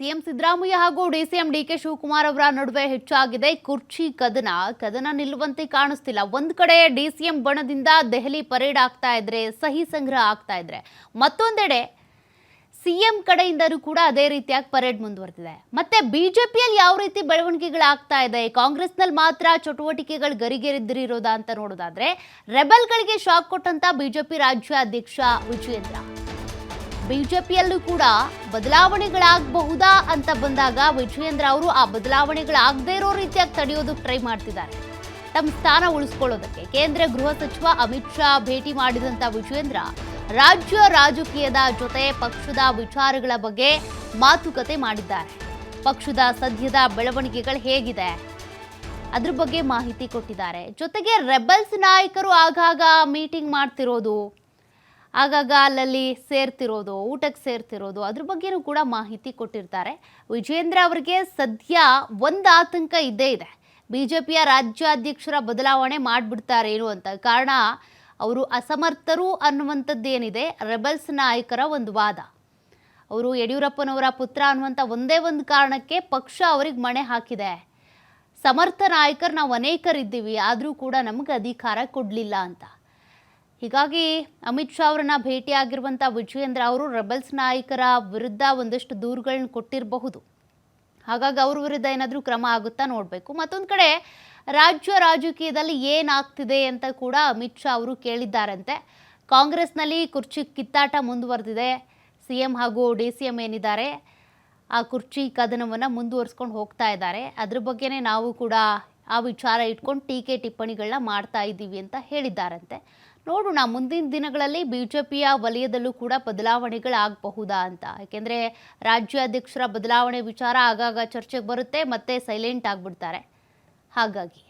CM Siddaramaiah ಹಾಗೂ DCM DK Shivakumar ಅವರ ನಡುವೆ ಹೆಚ್ಚಾಗಿದೆ ಕುರ್ಚಿ ಕದನ ನಿಲ್ಲುವಂತೆ ಕಾಣಿಸ್ತಿಲ್ಲ. ಒಂದ್ ಕಡೆ ಡಿಸಿಎಂ ಬಣದಿಂದ ದೆಹಲಿ ಪರೇಡ್ ಆಗ್ತಾ ಇದ್ರೆ, ಸಹಿ ಸಂಗ್ರಹ ಆಗ್ತಾ ಇದ್ರೆ, ಮತ್ತೊಂದೆಡೆ ಸಿಎಂ ಕಡೆಯಿಂದಲೂ ಕೂಡ ಅದೇ ರೀತಿಯಾಗಿ ಪರೇಡ್ ಮುಂದುವರೆದಿದೆ. ಮತ್ತೆ ಬಿಜೆಪಿಯಲ್ಲಿ ಯಾವ ರೀತಿ ಬೆಳವಣಿಗೆಗಳಾಗ್ತಾ ಇದೆ, ಕಾಂಗ್ರೆಸ್ನಲ್ಲಿ ಮಾತ್ರ ಚಟುವಟಿಕೆಗಳು ಗರಿಗೆರೆದಿರೋದಾ ಅಂತ ನೋಡೋದಾದ್ರೆ, ರೆಬಲ್ಗಳಿಗೆ ಶಾಕ್ ಕೊಟ್ಟಂತ ಬಿಜೆಪಿ ರಾಜ್ಯಾಧ್ಯಕ್ಷ ವಿಜಯೇಂದ್ರ. ಬಿಜೆಪಿಯಲ್ಲೂ ಕೂಡ ಬದಲಾವಣೆಗಳಾಗಬಹುದಾ ಅಂತ ಬಂದಾಗ ವಿಜಯೇಂದ್ರ ಅವರು ಆ ಬದಲಾವಣೆಗಳಾಗದೇ ಇರೋ ರೀತಿಯಾಗಿ ತಡೆಯೋದಕ್ಕೆ ಟ್ರೈ ಮಾಡ್ತಿದ್ದಾರೆ, ತಮ್ಮ ಸ್ಥಾನ ಉಳಿಸ್ಕೊಳ್ಳೋದಕ್ಕೆ. ಕೇಂದ್ರ ಗೃಹ ಸಚಿವ ಅಮಿತ್ ಶಾ ಭೇಟಿ ಮಾಡಿದಂತ ವಿಜಯೇಂದ್ರ ರಾಜ್ಯ ರಾಜಕೀಯದ ಜೊತೆ ಪಕ್ಷದ ವಿಚಾರಗಳ ಬಗ್ಗೆ ಮಾತುಕತೆ ಮಾಡಿದ್ದಾರೆ. ಪಕ್ಷದ ಸದ್ಯದ ಬೆಳವಣಿಗೆಗಳು ಹೇಗಿದೆ ಅದ್ರ ಬಗ್ಗೆ ಮಾಹಿತಿ ಕೊಟ್ಟಿದ್ದಾರೆ. ಜೊತೆಗೆ ರೆಬಲ್ಸ್ ನಾಯಕರು ಆಗಾಗ ಮೀಟಿಂಗ್ ಮಾಡ್ತಿರೋದು, ಆಗಾಗ ಅಲ್ಲಲ್ಲಿ ಸೇರ್ತಿರೋದು, ಊಟಕ್ಕೆ ಸೇರ್ತಿರೋದು, ಅದ್ರ ಬಗ್ಗೆನೂ ಕೂಡ ಮಾಹಿತಿ ಕೊಟ್ಟಿರ್ತಾರೆ. ವಿಜಯೇಂದ್ರ ಅವರಿಗೆ ಸದ್ಯ ಒಂದು ಆತಂಕ ಇದ್ದೇ ಇದೆ, ಬಿಜೆಪಿಯ ರಾಜ್ಯಾಧ್ಯಕ್ಷರ ಬದಲಾವಣೆ ಮಾಡಿಬಿಡ್ತಾರೇನು ಅಂತ. ಕಾರಣ ಅವರು ಅಸಮರ್ಥರು ಅನ್ನುವಂಥದ್ದೇನಿದೆ ರೆಬಲ್ಸ್ ನಾಯಕರ ಒಂದು ವಾದ. ಅವರು ಯಡಿಯೂರಪ್ಪನವರ ಪುತ್ರ ಅನ್ನುವಂಥ ಒಂದೇ ಒಂದು ಕಾರಣಕ್ಕೆ ಪಕ್ಷ ಅವ್ರಿಗೆ ಮಣೆ ಹಾಕಿದೆ. ಸಮರ್ಥ ನಾಯಕರು ನಾವು ಅನೇಕರಿದ್ದೀವಿ, ಆದರೂ ಕೂಡ ನಮಗೆ ಅಧಿಕಾರ ಕೊಡಲಿಲ್ಲ ಅಂತ. ಹೀಗಾಗಿ ಅಮಿತ್ ಶಾ ಅವರನ್ನ ಭೇಟಿಯಾಗಿರುವಂಥ ವಿಜಯೇಂದ್ರ ಅವರು ರೆಬಲ್ಸ್ ನಾಯಕರ ವಿರುದ್ಧ ಒಂದಷ್ಟು ದೂರುಗಳನ್ನ ಕೊಟ್ಟಿರಬಹುದು. ಹಾಗಾಗಿ ಅವ್ರ ವಿರುದ್ಧ ಏನಾದರೂ ಕ್ರಮ ಆಗುತ್ತಾ ನೋಡಬೇಕು. ಮತ್ತೊಂದು ಕಡೆ ರಾಜ್ಯ ರಾಜಕೀಯದಲ್ಲಿ ಏನಾಗ್ತಿದೆ ಅಂತ ಕೂಡ ಅಮಿತ್ ಶಾ ಅವರು ಕೇಳಿದ್ದಾರಂತೆ. ಕಾಂಗ್ರೆಸ್ನಲ್ಲಿ ಕುರ್ಚಿ ಕಿತ್ತಾಟ ಮುಂದುವರೆದಿದೆ. ಸಿಎಂ ಹಾಗೂ ಡಿಸಿಎಂ ಏನಿದ್ದಾರೆ ಆ ಕುರ್ಚಿ ಕದನವನ್ನು ಮುಂದುವರಿಸ್ಕೊಂಡು ಹೋಗ್ತಾ ಇದ್ದಾರೆ. ಅದ್ರ ಬಗ್ಗೆನೇ ನಾವು ಕೂಡ ಆ ವಿಚಾರ ಇಟ್ಕೊಂಡು ಟೀಕೆ ಟಿಪ್ಪಣಿಗಳನ್ನ ಮಾಡ್ತಾ ಇದ್ದೀವಿ ಅಂತ ಹೇಳಿದ್ದಾರಂತೆ. ನೋಡೋಣ ಮುಂದಿನ ದಿನಗಳಲ್ಲಿ ಬಿಜೆಪಿಯ ವಲಯದಲ್ಲೂ ಕೂಡ ಬದಲಾವಣೆಗಳಾಗಬಹುದಾ ಅಂತ. ಯಾಕೆಂದರೆ ರಾಜ್ಯಾಧ್ಯಕ್ಷರ ಬದಲಾವಣೆ ವಿಚಾರ ಆಗಾಗ ಚರ್ಚೆಗೆ ಬರುತ್ತೆ, ಮತ್ತೆ ಸೈಲೆಂಟ್ ಆಗಿಬಿಡ್ತಾರೆ. ಹಾಗಾಗಿ